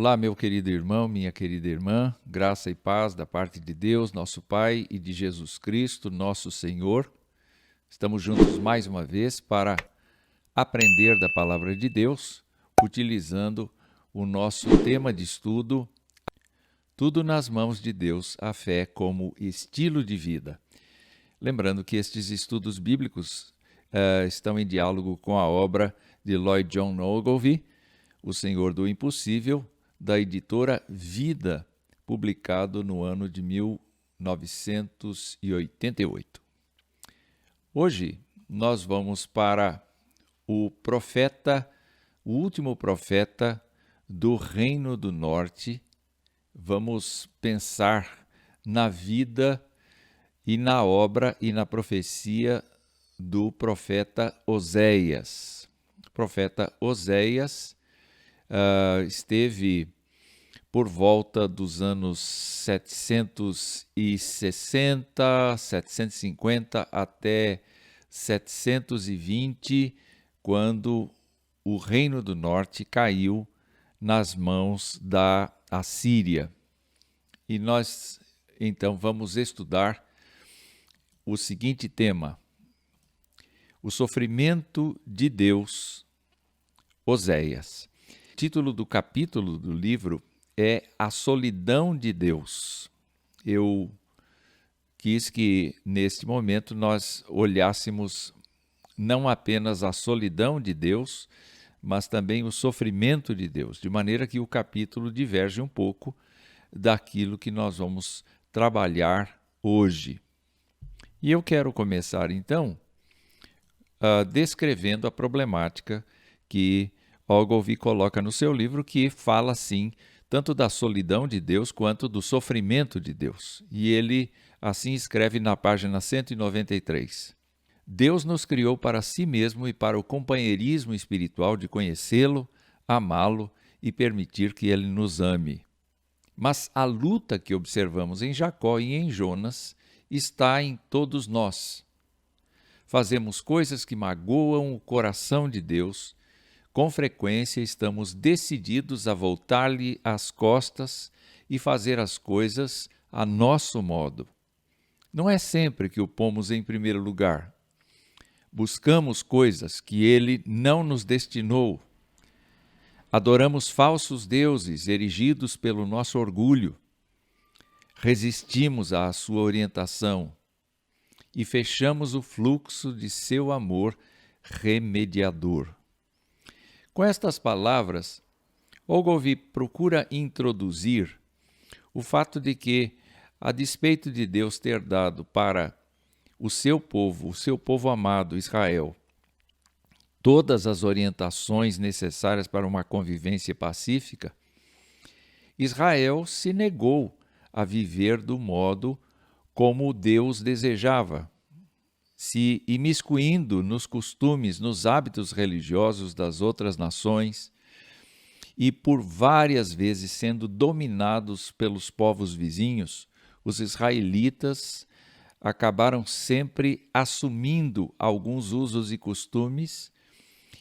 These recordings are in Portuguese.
Olá, meu querido irmão, minha querida irmã, graça e paz da parte de Deus, nosso Pai, e de Jesus Cristo, nosso Senhor. Estamos juntos mais uma vez para aprender da Palavra de Deus, utilizando o nosso tema de estudo, Tudo nas mãos de Deus, a fé como estilo de vida. Lembrando que estes estudos bíblicos estão em diálogo com a obra de Lloyd John Ogilvie, O Senhor do Impossível, da editora Vida, publicado no ano de 1988. Hoje nós vamos para o último profeta do Reino do Norte. Vamos pensar na vida e na obra e na profecia do profeta Oséias. O profeta Oséias esteve por volta dos anos 760, 750 até 720, quando o Reino do Norte caiu nas mãos da Assíria. E nós, então, vamos estudar o seguinte tema: o sofrimento de Deus, Oséias. O título do capítulo do livro é A Solidão de Deus. Eu quis que, neste momento, nós olhássemos não apenas a solidão de Deus, mas também o sofrimento de Deus, de maneira que o capítulo diverge um pouco daquilo que nós vamos trabalhar hoje. E eu quero começar, então, descrevendo a problemática que Ogilvie coloca no seu livro, que fala, sim, tanto da solidão de Deus quanto do sofrimento de Deus. E ele assim escreve na página 193. Deus nos criou para si mesmo e para o companheirismo espiritual de conhecê-lo, amá-lo e permitir que ele nos ame. Mas a luta que observamos em Jacó e em Jonas está em todos nós. Fazemos coisas que magoam o coração de Deus. Com frequência estamos decididos a voltar-lhe as costas e fazer as coisas a nosso modo. Não é sempre que o pomos em primeiro lugar. Buscamos coisas que ele não nos destinou. Adoramos falsos deuses erigidos pelo nosso orgulho. Resistimos à sua orientação e fechamos o fluxo de seu amor remediador. Com estas palavras, Ogilvie procura introduzir o fato de que, a despeito de Deus ter dado para o seu povo amado, Israel, todas as orientações necessárias para uma convivência pacífica, Israel se negou a viver do modo como Deus desejava, se imiscuindo nos costumes, nos hábitos religiosos das outras nações e por várias vezes sendo dominados pelos povos vizinhos, os israelitas acabaram sempre assumindo alguns usos e costumes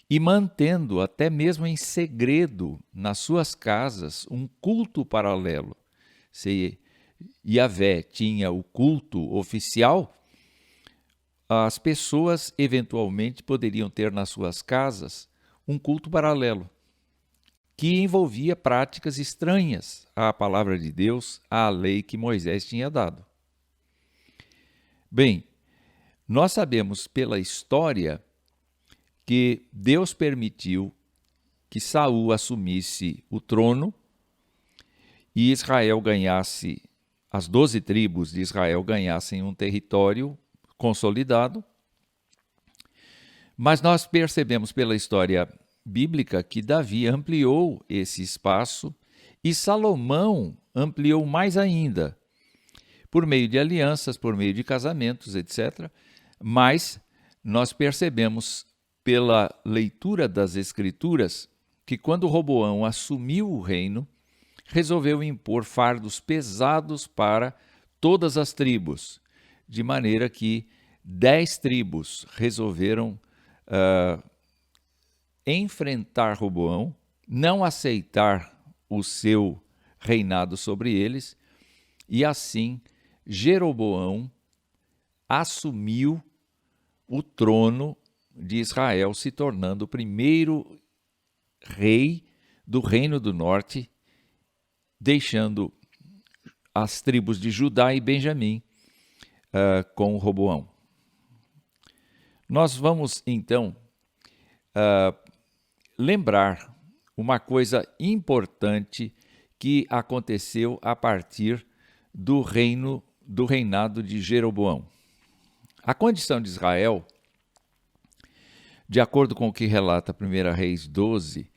e mantendo, até mesmo em segredo, nas suas casas, um culto paralelo. Se Yahvé tinha o culto oficial, as pessoas eventualmente poderiam ter nas suas casas um culto paralelo, que envolvia práticas estranhas à palavra de Deus, à lei que Moisés tinha dado. Bem, nós sabemos pela história que Deus permitiu que Saul assumisse o trono e Israel ganhasse, as 12 tribos de Israel ganhassem um território consolidado, mas nós percebemos pela história bíblica que Davi ampliou esse espaço e Salomão ampliou mais ainda, por meio de alianças, por meio de casamentos, etc. Mas nós percebemos pela leitura das Escrituras que quando Roboão assumiu o reino, resolveu impor fardos pesados para todas as tribos, de maneira que 10 tribos resolveram enfrentar Roboão, não aceitar o seu reinado sobre eles, e assim Jeroboão assumiu o trono de Israel, se tornando o primeiro rei do Reino do Norte, deixando as tribos de Judá e Benjamim com Roboão. Nós vamos, então, lembrar uma coisa importante que aconteceu a partir do reinado de Jeroboão. A condição de Israel, de acordo com o que relata 1 Reis 12,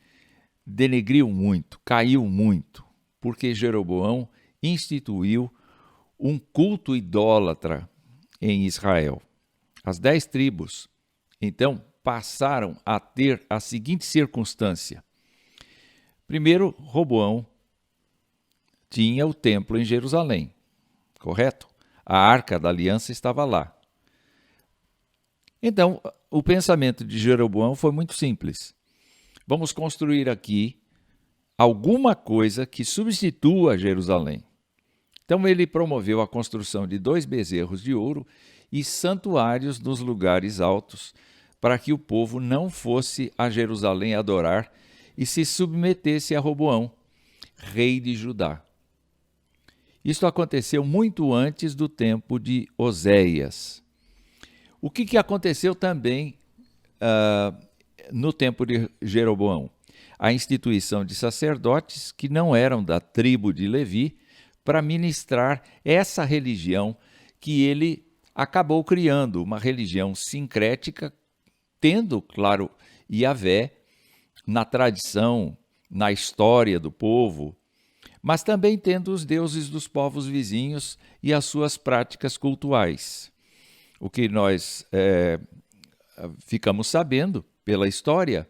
denegriu muito, caiu muito, porque Jeroboão instituiu um culto idólatra em Israel. As 10 tribos, então, passaram a ter a seguinte circunstância. Primeiro, Roboão tinha o templo em Jerusalém, correto? A Arca da Aliança estava lá. Então, o pensamento de Jeroboão foi muito simples. Vamos construir aqui alguma coisa que substitua Jerusalém. Então ele promoveu a construção de 2 bezerros de ouro e santuários nos lugares altos, para que o povo não fosse a Jerusalém adorar e se submetesse a Roboão, rei de Judá. Isto aconteceu muito antes do tempo de Oséias. O que aconteceu também no tempo de Jeroboão? A instituição de sacerdotes que não eram da tribo de Levi para ministrar essa religião que ele acabou criando, uma religião sincrética, tendo, claro, Yahvé na tradição, na história do povo, mas também tendo os deuses dos povos vizinhos e as suas práticas cultuais. O que nós ficamos sabendo pela história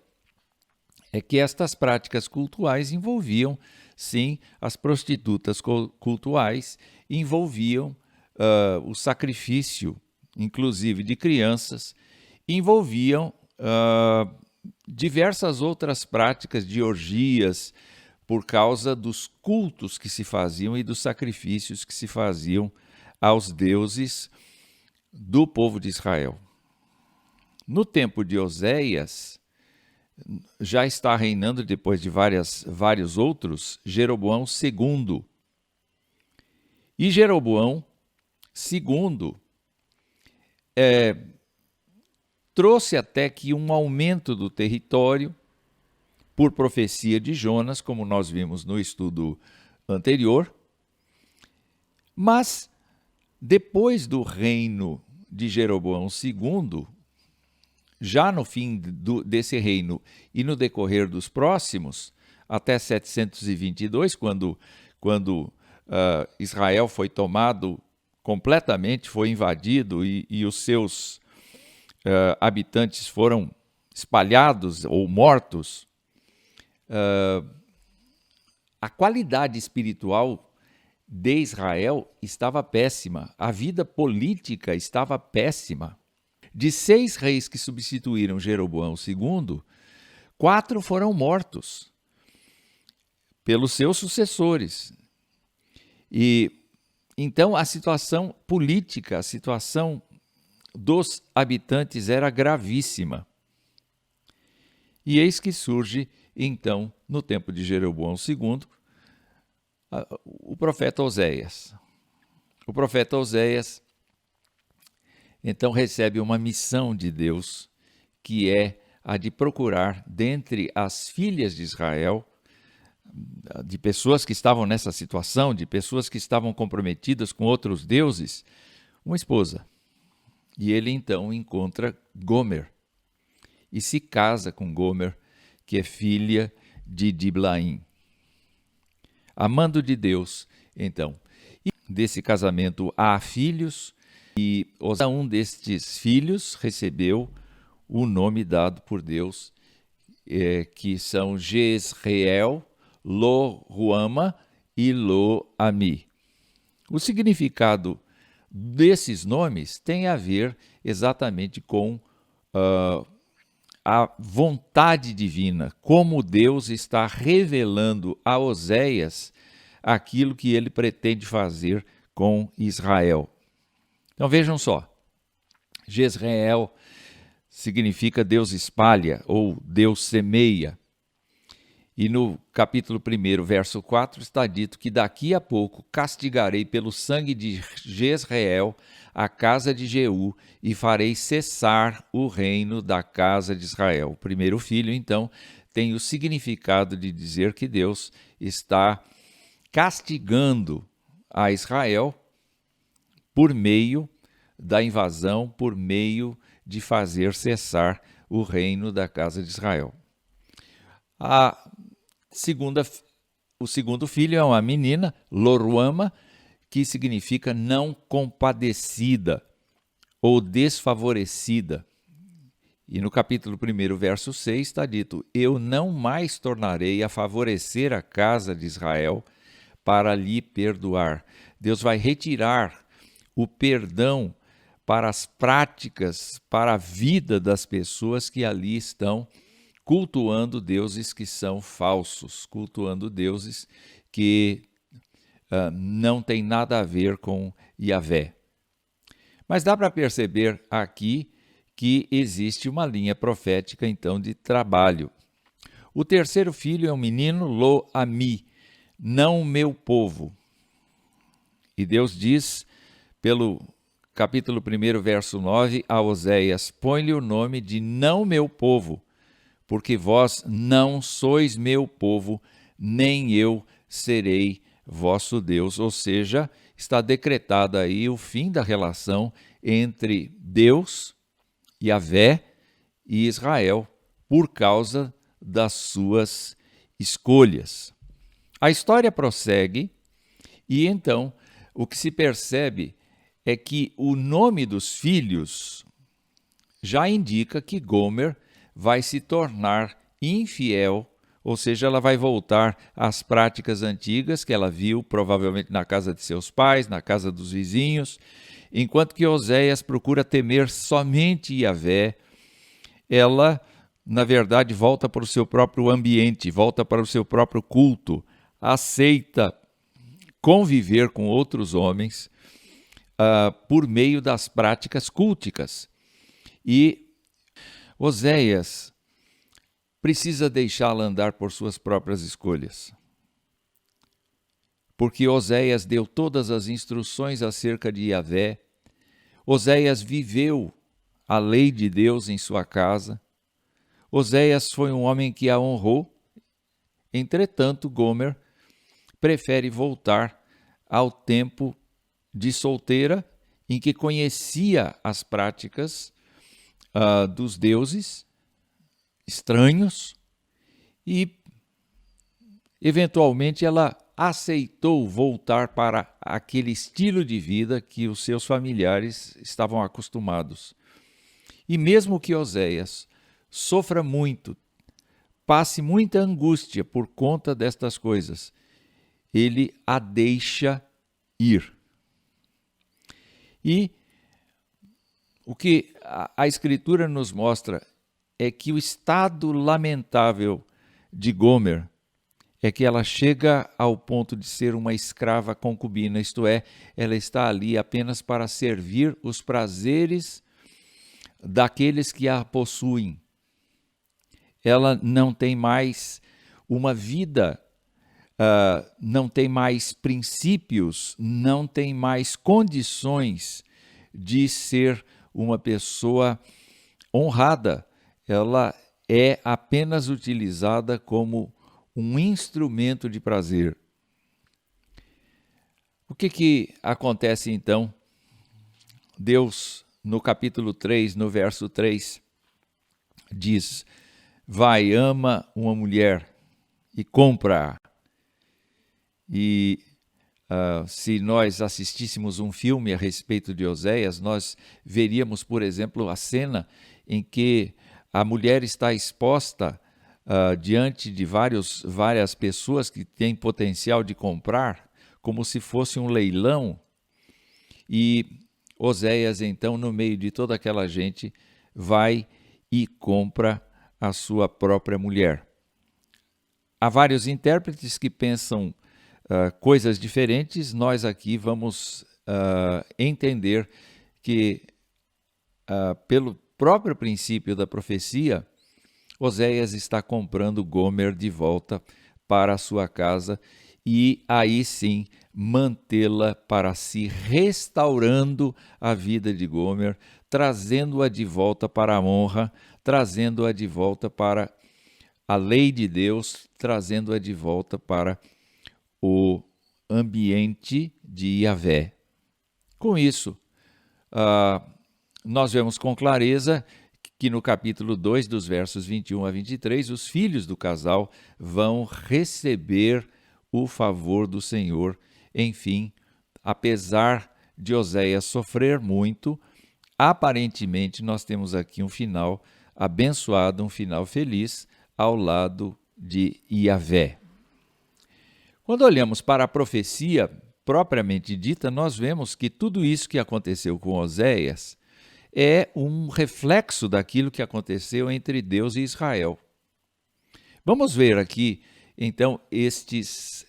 é que estas práticas cultuais envolviam, sim, as prostitutas cultuais, envolviam o sacrifício, inclusive de crianças, envolviam diversas outras práticas de orgias, por causa dos cultos que se faziam e dos sacrifícios que se faziam aos deuses do povo de Israel. No tempo de Oséias, já está reinando, depois de vários outros, Jeroboão II. E Jeroboão II trouxe até que um aumento do território, por profecia de Jonas, como nós vimos no estudo anterior. Mas, depois do reino de Jeroboão II, já no fim desse reino e no decorrer dos próximos, até 722, quando Israel foi tomado completamente, foi invadido e os seus habitantes foram espalhados ou mortos, a qualidade espiritual de Israel estava péssima, a vida política estava péssima. De 6 reis que substituíram Jeroboão II, 4 foram mortos pelos seus sucessores. E então a situação política, a situação dos habitantes era gravíssima. E eis que surge, então, no tempo de Jeroboão II, o profeta Oséias. O profeta Oséias, então, recebe uma missão de Deus, que é a de procurar, dentre as filhas de Israel, de pessoas que estavam nessa situação, de pessoas que estavam comprometidas com outros deuses, uma esposa. E ele, então, encontra Gomer e se casa com Gomer, que é filha de Diblaim. Amando de Deus, então. E desse casamento há filhos, e cada um destes filhos recebeu o nome dado por Deus, que são Jezreel, Lo-Ruama e Lo-Ami. O significado desses nomes tem a ver exatamente com a vontade divina, como Deus está revelando a Oséias aquilo que ele pretende fazer com Israel. Então vejam só, Jezreel significa Deus espalha ou Deus semeia. E no capítulo 1, verso 4, está dito que daqui a pouco castigarei pelo sangue de Jezreel a casa de Jeú e farei cessar o reino da casa de Israel. O primeiro filho, então, tem o significado de dizer que Deus está castigando a Israel por meio da invasão, por meio de fazer cessar o reino da casa de Israel. O segundo filho é uma menina, Loruama, que significa não compadecida ou desfavorecida. E no capítulo 1, verso 6, está dito: eu não mais tornarei a favorecer a casa de Israel para lhe perdoar. Deus vai retirar o perdão para as práticas, para a vida das pessoas que ali estão cultuando deuses que são falsos, cultuando deuses que não têm nada a ver com Yahvé. Mas dá para perceber aqui que existe uma linha profética, então, de trabalho. O terceiro filho é um menino, Lo-Ami, não meu povo. E Deus diz, pelo capítulo 1, verso 9, a Oséias: põe-lhe o nome de não meu povo, porque vós não sois meu povo, nem eu serei vosso Deus. Ou seja, está decretado aí o fim da relação entre Deus, Yahvé e Israel, por causa das suas escolhas. A história prossegue e então o que se percebe é que o nome dos filhos já indica que Gomer vai se tornar infiel, ou seja, ela vai voltar às práticas antigas que ela viu provavelmente na casa de seus pais, na casa dos vizinhos, enquanto que Oséias procura temer somente Yahvé. Ela, na verdade, volta para o seu próprio ambiente, volta para o seu próprio culto, aceita conviver com outros homens por meio das práticas culticas. E Oséias precisa deixá-la andar por suas próprias escolhas. Porque Oséias deu todas as instruções acerca de Yahvé. Oséias viveu a lei de Deus em sua casa. Oséias foi um homem que a honrou. Entretanto, Gomer prefere voltar ao tempo de solteira, em que conhecia as práticas dos deuses estranhos e, eventualmente, ela aceitou voltar para aquele estilo de vida que os seus familiares estavam acostumados. E mesmo que Oséias sofra muito, passe muita angústia por conta destas coisas, ele a deixa ir. E o que a Escritura nos mostra é que o estado lamentável de Gomer é que ela chega ao ponto de ser uma escrava concubina, isto é, ela está ali apenas para servir os prazeres daqueles que a possuem. Ela não tem mais uma vida, não tem mais princípios, não tem mais condições de ser uma pessoa honrada. Ela é apenas utilizada como um instrumento de prazer. O que acontece então? Deus, no capítulo 3, no verso 3, diz: vai, ama uma mulher e compra-a. E se nós assistíssemos um filme a respeito de Oséias, nós veríamos, por exemplo, a cena em que a mulher está exposta diante de várias pessoas que têm potencial de comprar, como se fosse um leilão. E Oséias, então, no meio de toda aquela gente, vai e compra a sua própria mulher. Há vários intérpretes que pensam coisas diferentes. Nós aqui vamos entender que, pelo próprio princípio da profecia, Oséias está comprando Gomer de volta para a sua casa e aí sim mantê-la para si, restaurando a vida de Gomer, trazendo-a de volta para a honra, trazendo-a de volta para a lei de Deus, trazendo-a de volta para o ambiente de Yahvé. Com isso, nós vemos com clareza que no capítulo 2, dos versos 21 a 23, os filhos do casal vão receber o favor do Senhor. Enfim, apesar de Oséias sofrer muito, aparentemente nós temos aqui um final abençoado, um final feliz ao lado de Yahvé. Quando olhamos para a profecia propriamente dita, nós vemos que tudo isso que aconteceu com Oséias é um reflexo daquilo que aconteceu entre Deus e Israel. Vamos ver aqui, então, estes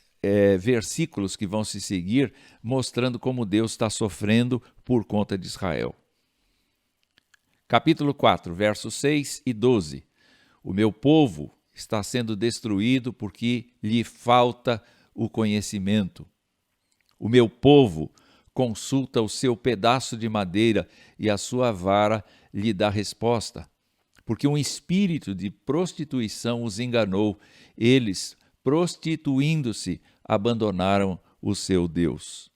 versículos que vão se seguir, mostrando como Deus está sofrendo por conta de Israel. Capítulo 4, versos 6 e 12. O meu povo está sendo destruído porque lhe falta o conhecimento. O meu povo consulta o seu pedaço de madeira e a sua vara lhe dá resposta. Porque um espírito de prostituição os enganou. Eles, prostituindo-se, abandonaram o seu Deus.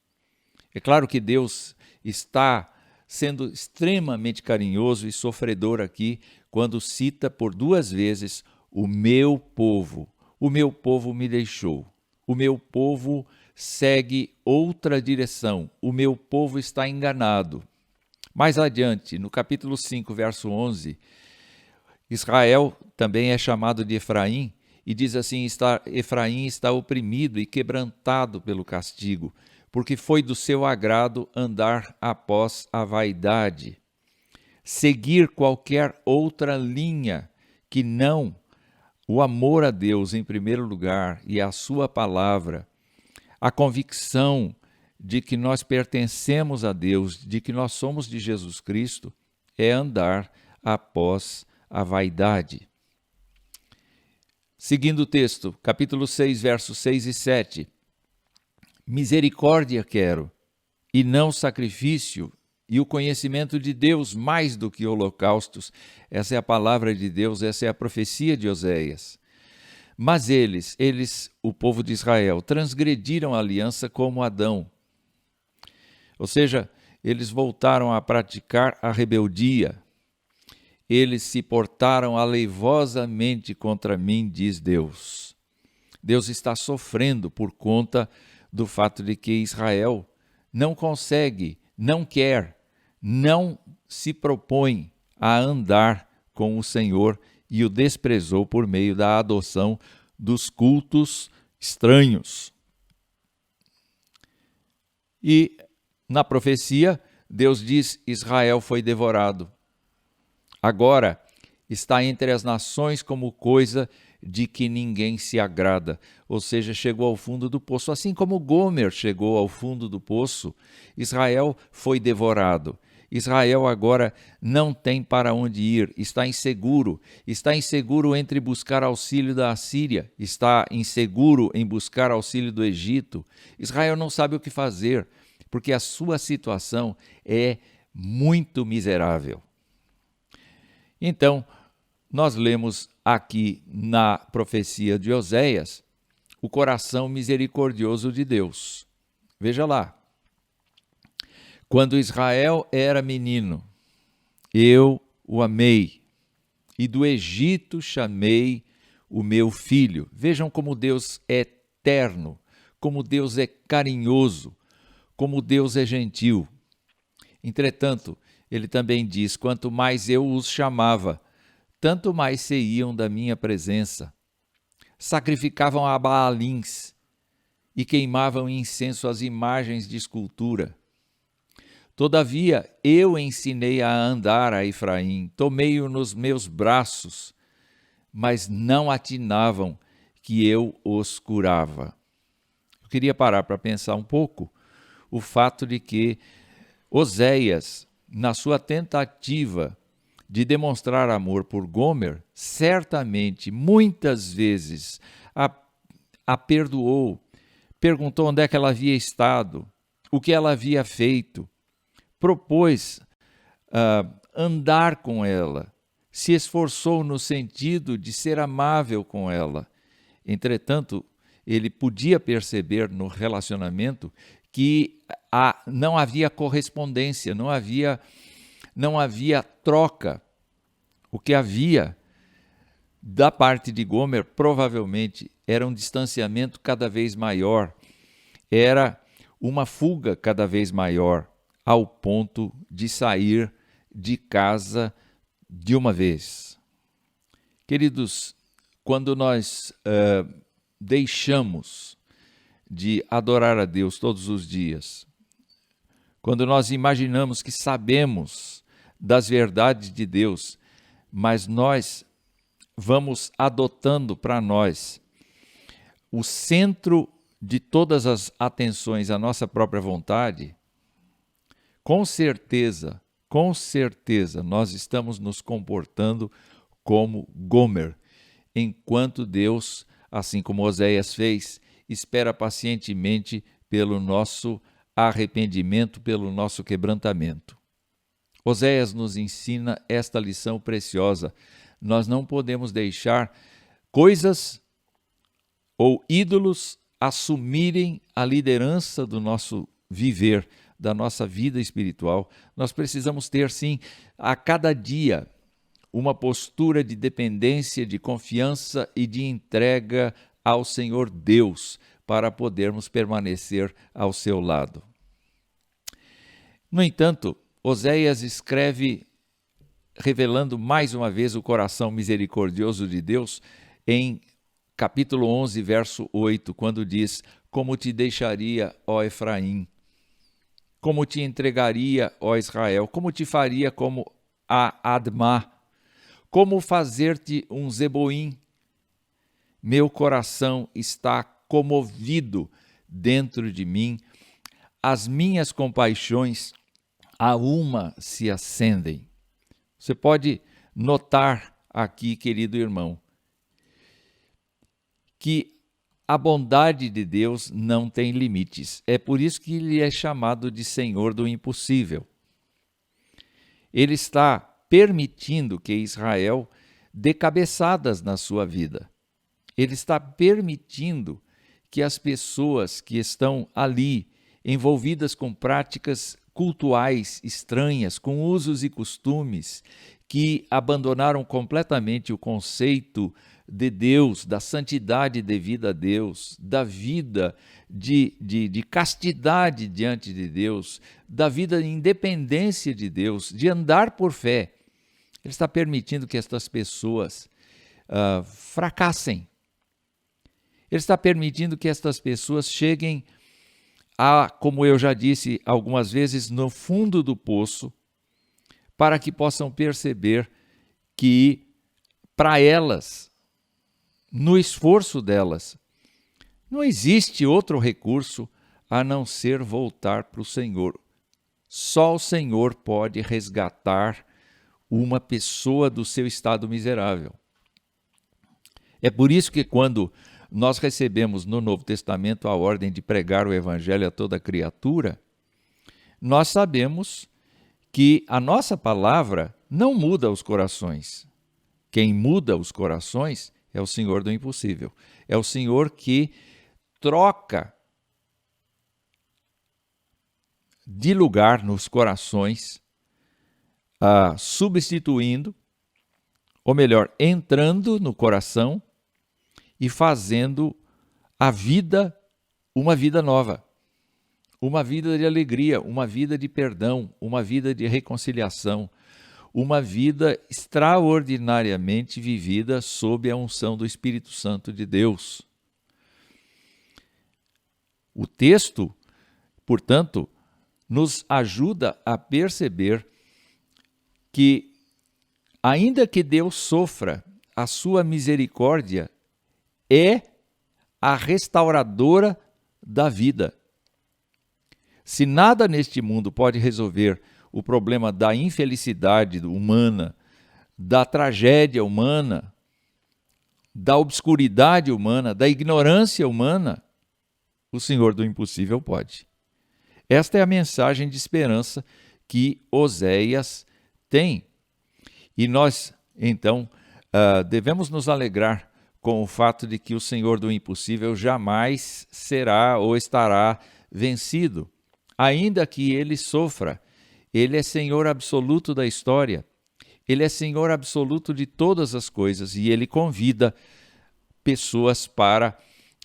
É claro que Deus está sendo extremamente carinhoso e sofredor aqui, quando cita por 2 vezes o meu povo. O meu povo me deixou. O meu povo segue outra direção. O meu povo está enganado. Mais adiante, no capítulo 5, verso 11, Israel também é chamado de Efraim, e diz assim: Efraim está oprimido e quebrantado pelo castigo, porque foi do seu agrado andar após a vaidade, seguir qualquer outra linha que não o amor a Deus em primeiro lugar e a sua palavra, a convicção de que nós pertencemos a Deus, de que nós somos de Jesus Cristo, é andar após a vaidade. Seguindo o texto, capítulo 6, versos 6 e 7. Misericórdia quero, e não sacrifício, e o conhecimento de Deus mais do que holocaustos. Essa é a palavra de Deus, essa é a profecia de Oséias. Mas eles, o povo de Israel, transgrediram a aliança como Adão. Ou seja, eles voltaram a praticar a rebeldia. Eles se portaram aleivosamente contra mim, diz Deus. Deus está sofrendo por conta do fato de que Israel não consegue, não quer, não se propõe a andar com o Senhor e o desprezou por meio da adoção dos cultos estranhos. E na profecia, Deus diz: Israel foi devorado. Agora está entre as nações como coisa de que ninguém se agrada, ou seja, chegou ao fundo do poço. Assim como Gomer chegou ao fundo do poço, Israel foi devorado. Israel agora não tem para onde ir, está inseguro entre buscar auxílio da Assíria, está inseguro em buscar auxílio do Egito. Israel não sabe o que fazer, porque a sua situação é muito miserável. Então, nós lemos aqui na profecia de Oséias o coração misericordioso de Deus. Veja lá. Quando Israel era menino, eu o amei, e do Egito chamei o meu filho. Vejam como Deus é terno, como Deus é carinhoso, como Deus é gentil. Entretanto, ele também diz: quanto mais eu os chamava, tanto mais saíam da minha presença. Sacrificavam a Baalins e queimavam incenso às imagens de escultura. Todavia, eu ensinei a andar a Efraim, tomei-o nos meus braços, mas não atinavam que eu os curava. Eu queria parar para pensar um pouco o fato de que Oséias, na sua tentativa de demonstrar amor por Gomer, certamente, muitas vezes, a perdoou, perguntou onde é que ela havia estado, o que ela havia feito, propôs andar com ela, se esforçou no sentido de ser amável com ela. Entretanto, ele podia perceber no relacionamento que não havia correspondência, não havia troca. O que havia da parte de Gomer provavelmente era um distanciamento cada vez maior, era uma fuga cada vez maior, ao ponto de sair de casa de uma vez. Queridos, quando nós deixamos de adorar a Deus todos os dias, quando nós imaginamos que sabemos das verdades de Deus, mas nós vamos adotando para nós o centro de todas as atenções, a nossa própria vontade, com certeza, nós estamos nos comportando como Gomer, enquanto Deus, assim como Oséias fez, espera pacientemente pelo nosso arrependimento, pelo nosso quebrantamento. Oséias nos ensina esta lição preciosa. Nós não podemos deixar coisas ou ídolos assumirem a liderança do nosso viver, da nossa vida espiritual. Nós precisamos ter, sim, a cada dia, uma postura de dependência, de confiança e de entrega ao Senhor Deus, para podermos permanecer ao seu lado. No entanto, Oséias escreve revelando mais uma vez o coração misericordioso de Deus em capítulo 11, verso 8, quando diz: como te deixaria, ó Efraim? Como te entregaria, ó Israel? Como te faria como a Admá? Como fazer-te um Zeboim? Meu coração está comovido dentro de mim, as minhas compaixões a uma se acendem. Você pode notar aqui, querido irmão, que a bondade de Deus não tem limites. É por isso que ele é chamado de Senhor do impossível. Ele está permitindo que Israel dê cabeçadas na sua vida. Ele está permitindo que as pessoas que estão ali envolvidas com práticas cultuais estranhas, com usos e costumes, que abandonaram completamente o conceito de Deus, da santidade devida a Deus, da vida de castidade diante de Deus, da vida de independência de Deus, de andar por fé. Ele está permitindo que estas pessoas fracassem. Ele está permitindo que estas pessoas cheguem a, como eu já disse algumas vezes, no fundo do poço, para que possam perceber que, para elas, no esforço delas, não existe outro recurso a não ser voltar para o Senhor. Só o Senhor pode resgatar uma pessoa do seu estado miserável. É por isso que quando nós recebemos no Novo Testamento a ordem de pregar o Evangelho a toda criatura, nós sabemos que a nossa palavra não muda os corações. Quem muda os corações é o Senhor do impossível. É o Senhor que troca de lugar nos corações, substituindo, ou melhor, entrando no coração e fazendo a vida uma vida nova, uma vida de alegria, uma vida de perdão, uma vida de reconciliação, uma vida extraordinariamente vivida sob a unção do Espírito Santo de Deus. O texto, portanto, nos ajuda a perceber que, ainda que Deus sofra a sua misericórdia é a restauradora da vida. Se nada neste mundo pode resolver o problema da infelicidade humana, da tragédia humana, da obscuridade humana, da ignorância humana, o Senhor do impossível pode. Esta é a mensagem de esperança que Oséias tem. E nós, então, devemos nos alegrar com o fato de que o Senhor do impossível jamais será ou estará vencido. Ainda que ele sofra, ele é Senhor absoluto da história, ele é Senhor absoluto de todas as coisas e ele convida pessoas para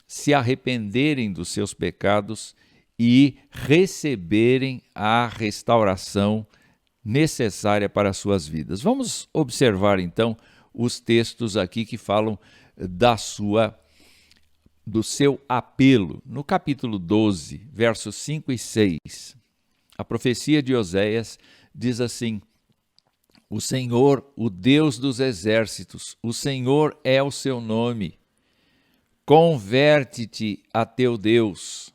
se arrependerem dos seus pecados e receberem a restauração necessária para as suas vidas. Vamos observar então os textos aqui que falam do seu apelo. No capítulo 12, versos 5 e 6, a profecia de Oséias diz assim: o Senhor, o Deus dos exércitos, o Senhor é o seu nome. Converte-te a teu Deus,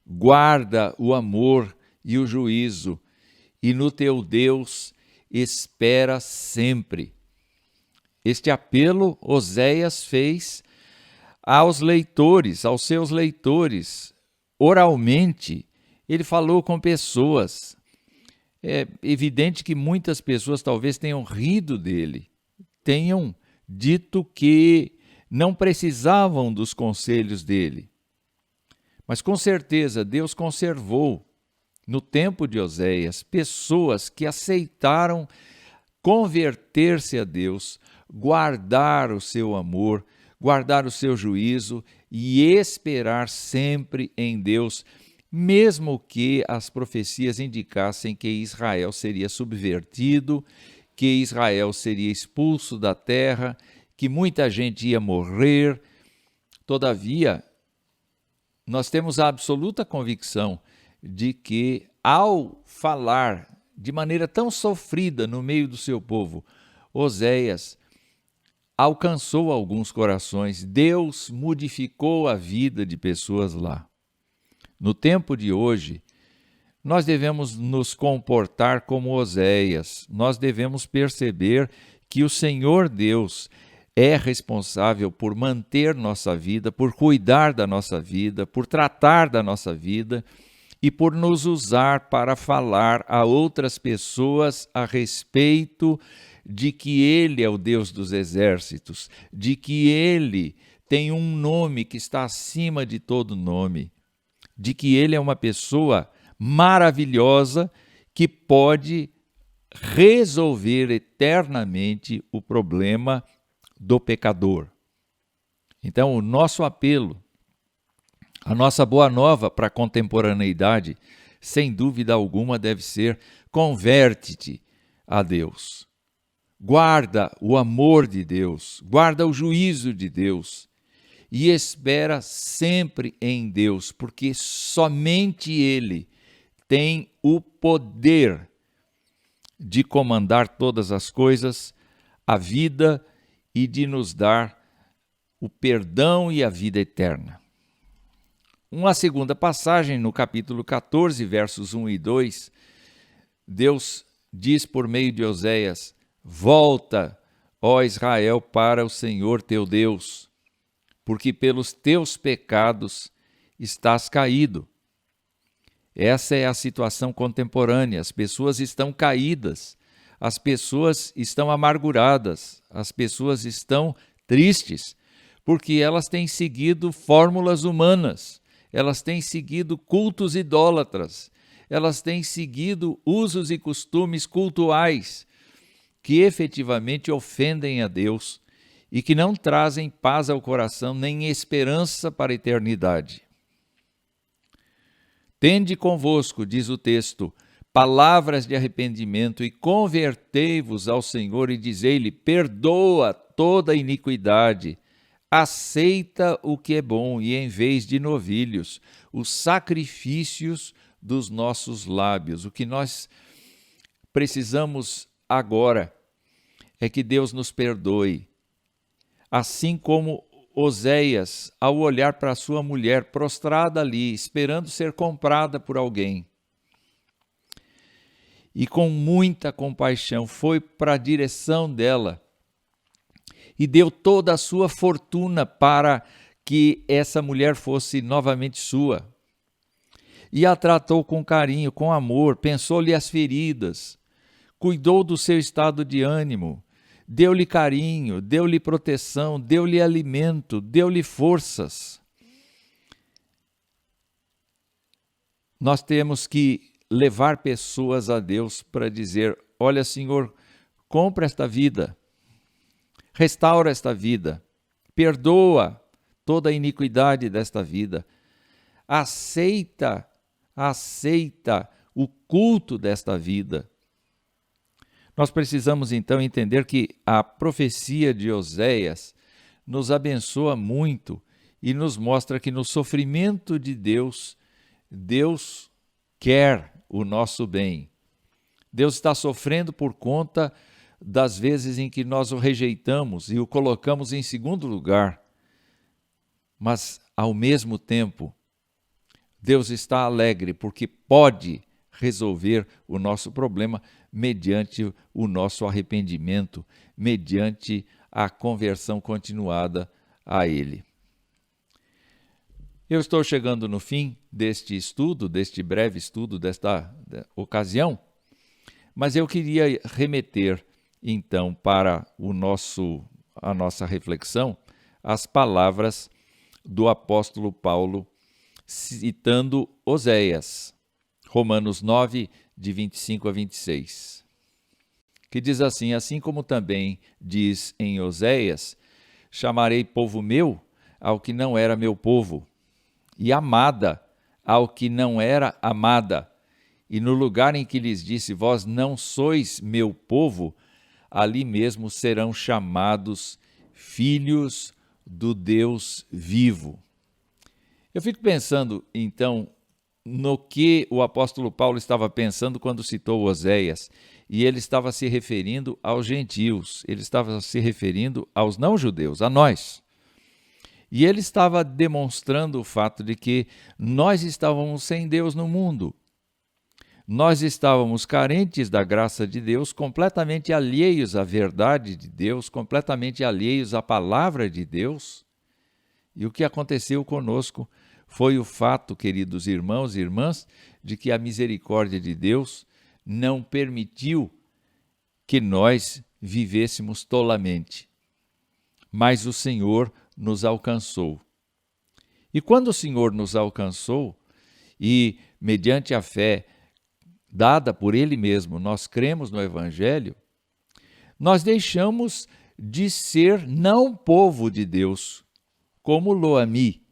guarda o amor e o juízo, e no teu Deus espera sempre. Este apelo Oséias fez aos leitores, aos seus leitores, oralmente. Ele falou com pessoas. É evidente que muitas pessoas talvez tenham rido dele, tenham dito que não precisavam dos conselhos dele. Mas com certeza Deus conservou, no tempo de Oséias, pessoas que aceitaram converter-se a Deus, guardar o seu amor, guardar o seu juízo e esperar sempre em Deus, mesmo que as profecias indicassem que Israel seria subvertido, que Israel seria expulso da terra, que muita gente ia morrer. Todavia, nós temos a absoluta convicção de que, ao falar de maneira tão sofrida no meio do seu povo, Oséias alcançou alguns corações. Deus modificou a vida de pessoas lá. No tempo de hoje, nós devemos nos comportar como Oséias. Nós devemos perceber que o Senhor Deus é responsável por manter nossa vida, por cuidar da nossa vida, por tratar da nossa vida e por nos usar para falar a outras pessoas a respeito de que Ele é o Deus dos exércitos, de que Ele tem um nome que está acima de todo nome, de que Ele é uma pessoa maravilhosa que pode resolver eternamente o problema do pecador. Então, o nosso apelo, a nossa boa nova para a contemporaneidade, sem dúvida alguma, deve ser: converte-te a Deus. Guarda o amor de Deus, guarda o juízo de Deus e espera sempre em Deus, porque somente Ele tem o poder de comandar todas as coisas, a vida e de nos dar o perdão e a vida eterna. Uma segunda passagem, no capítulo 14, versos 1 e 2, Deus diz por meio de Oséias: volta, ó Israel, para o Senhor teu Deus, porque pelos teus pecados estás caído. Essa é a situação contemporânea. As pessoas estão caídas, as pessoas estão amarguradas, as pessoas estão tristes, porque elas têm seguido fórmulas humanas, elas têm seguido cultos idólatras, elas têm seguido usos e costumes cultuais que efetivamente ofendem a Deus e que não trazem paz ao coração nem esperança para a eternidade. Tende convosco, diz o texto, palavras de arrependimento e convertei-vos ao Senhor e dizei-lhe: perdoa toda iniquidade, aceita o que é bom e, em vez de novilhos, os sacrifícios dos nossos lábios. O que nós precisamos agora é que Deus nos perdoe, assim como Oséias, ao olhar para sua mulher prostrada ali, esperando ser comprada por alguém, e com muita compaixão foi para a direção dela e deu toda a sua fortuna para que essa mulher fosse novamente sua. E a tratou com carinho, com amor, pensou-lhe as feridas, cuidou do seu estado de ânimo, deu-lhe carinho, deu-lhe proteção, deu-lhe alimento, deu-lhe forças. Nós temos que levar pessoas a Deus para dizer: olha, Senhor, compra esta vida, restaura esta vida, perdoa toda a iniquidade desta vida, aceita o culto desta vida. Nós precisamos então entender que a profecia de Oséias nos abençoa muito e nos mostra que no sofrimento de Deus, Deus quer o nosso bem. Deus está sofrendo por conta das vezes em que nós o rejeitamos e o colocamos em segundo lugar. Mas, ao mesmo tempo, Deus está alegre porque pode resolver o nosso problema mediante o nosso arrependimento, mediante a conversão continuada a Ele. Eu estou chegando no fim deste estudo, deste breve estudo, desta ocasião, mas eu queria remeter, então, para a nossa reflexão, as palavras do apóstolo Paulo, citando Oséias, Romanos 9, de 25 a 26, que diz assim: assim como também diz em Oséias, chamarei povo meu ao que não era meu povo, e amada ao que não era amada, e no lugar em que lhes disse, vós não sois meu povo, ali mesmo serão chamados filhos do Deus vivo. Eu fico pensando, então, no que o apóstolo Paulo estava pensando quando citou Oséias, e ele estava se referindo aos gentios, ele estava se referindo aos não-judeus, a nós. E ele estava demonstrando o fato de que nós estávamos sem Deus no mundo. Nós estávamos carentes da graça de Deus, completamente alheios à verdade de Deus, completamente alheios à palavra de Deus. E o que aconteceu conosco foi o fato, queridos irmãos e irmãs, de que a misericórdia de Deus não permitiu que nós vivêssemos tolamente. Mas o Senhor nos alcançou. E quando o Senhor nos alcançou, e mediante a fé dada por Ele mesmo, nós cremos no Evangelho, nós deixamos de ser não povo de Deus, como Lo-Ammi,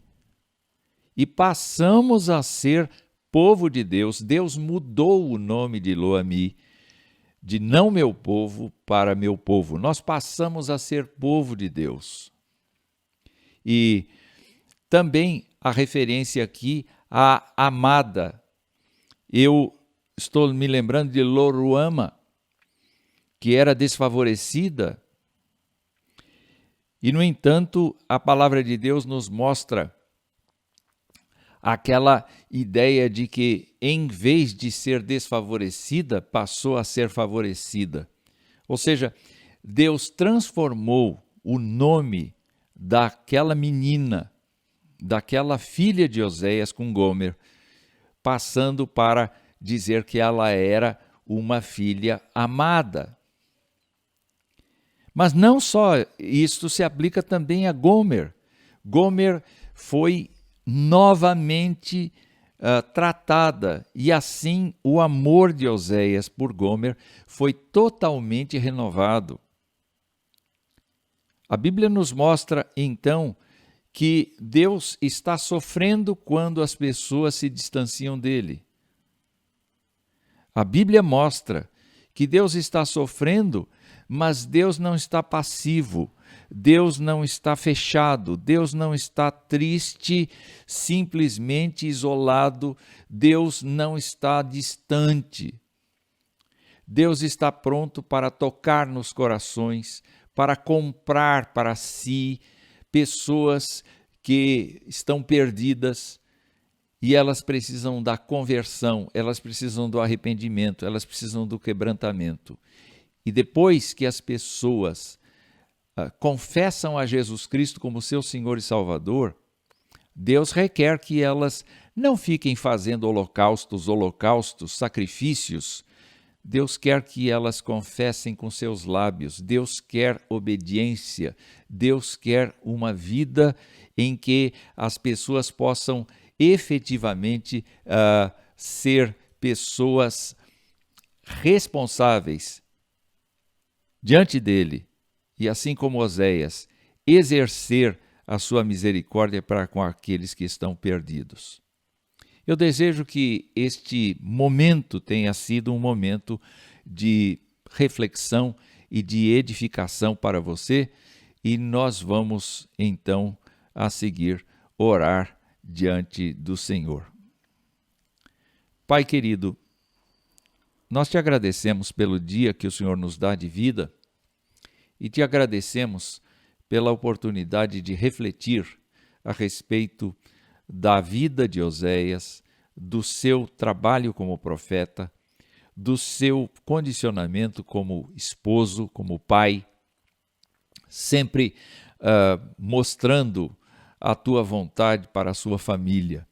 e passamos a ser povo de Deus. Deus mudou o nome de Lo-Ammi, de não meu povo para meu povo. Nós passamos a ser povo de Deus. E também a referência aqui à amada. Eu estou me lembrando de Lo-Ruhamah, que era desfavorecida. E, no entanto, a palavra de Deus nos mostra aquela ideia de que, em vez de ser desfavorecida, passou a ser favorecida. Ou seja, Deus transformou o nome daquela menina, daquela filha de Oséias com Gomer, passando para dizer que ela era uma filha amada. Mas não só isto se aplica também a Gomer. Gomer foi novamente tratada, e assim o amor de Oséias por Gomer foi totalmente renovado. A Bíblia nos mostra, então, que Deus está sofrendo quando as pessoas se distanciam dele. A Bíblia mostra que Deus está sofrendo, mas Deus não está passivo, Deus não está fechado, Deus não está triste, simplesmente isolado, Deus não está distante. Deus está pronto para tocar nos corações, para comprar para si pessoas que estão perdidas e elas precisam da conversão, elas precisam do arrependimento, elas precisam do quebrantamento. E depois que as pessoas confessam a Jesus Cristo como seu Senhor e Salvador, Deus requer que elas não fiquem fazendo holocaustos, sacrifícios. Deus quer que elas confessem com seus lábios. Deus quer obediência. Deus quer uma vida em que as pessoas possam efetivamente ser pessoas responsáveis diante dele. E assim como Oséias, exercer a sua misericórdia para com aqueles que estão perdidos. Eu desejo que este momento tenha sido um momento de reflexão e de edificação para você, e nós vamos então a seguir orar diante do Senhor. Pai querido, nós te agradecemos pelo dia que o Senhor nos dá de vida e te agradecemos pela oportunidade de refletir a respeito da vida de Oséias, do seu trabalho como profeta, do seu condicionamento como esposo, como pai, sempre mostrando a tua vontade para a sua família.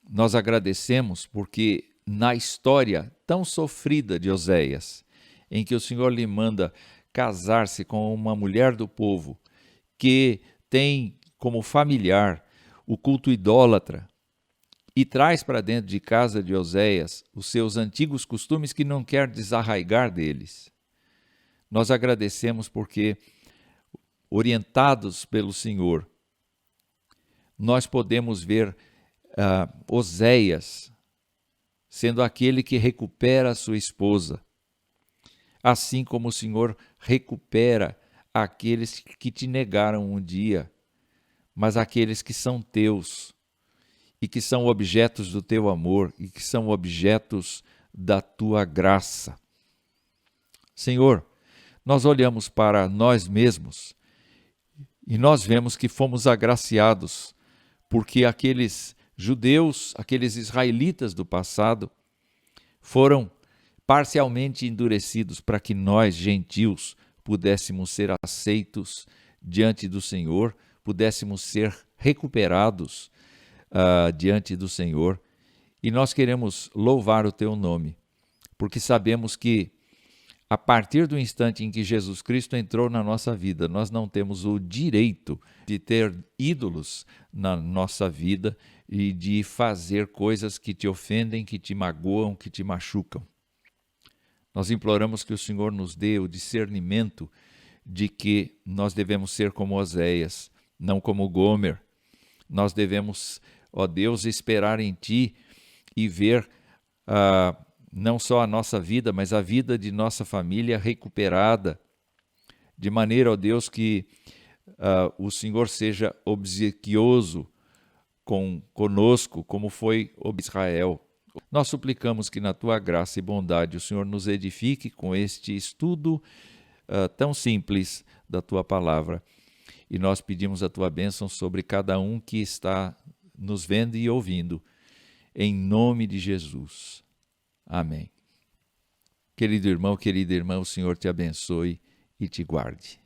Nós agradecemos porque na história tão sofrida de Oséias, em que o Senhor lhe manda casar-se com uma mulher do povo que tem como familiar o culto idólatra e traz para dentro de casa de Oséias os seus antigos costumes que não quer desarraigar deles. Nós agradecemos porque, orientados pelo Senhor, nós podemos ver Oséias sendo aquele que recupera a sua esposa, assim como o Senhor recupera aqueles que te negaram um dia, mas aqueles que são teus e que são objetos do teu amor e que são objetos da tua graça. Senhor, nós olhamos para nós mesmos e nós vemos que fomos agraciados porque aqueles judeus, aqueles israelitas do passado foram parcialmente endurecidos para que nós, gentios, pudéssemos ser aceitos diante do Senhor, pudéssemos ser recuperados diante do Senhor. E nós queremos louvar o teu nome, porque sabemos que a partir do instante em que Jesus Cristo entrou na nossa vida, nós não temos o direito de ter ídolos na nossa vida e de fazer coisas que te ofendem, que te magoam, que te machucam. Nós imploramos que o Senhor nos dê o discernimento de que nós devemos ser como Oséias, não como Gomer. Nós devemos, ó Deus, esperar em Ti e ver não só a nossa vida, mas a vida de nossa família recuperada, de maneira, ó Deus, que o Senhor seja obsequioso conosco, como foi Israel. Nós suplicamos que na Tua graça e bondade o Senhor nos edifique com este estudo tão simples da Tua palavra. E nós pedimos a Tua bênção sobre cada um que está nos vendo e ouvindo, em nome de Jesus. Amém. Querido irmão, querida irmã, o Senhor te abençoe e te guarde.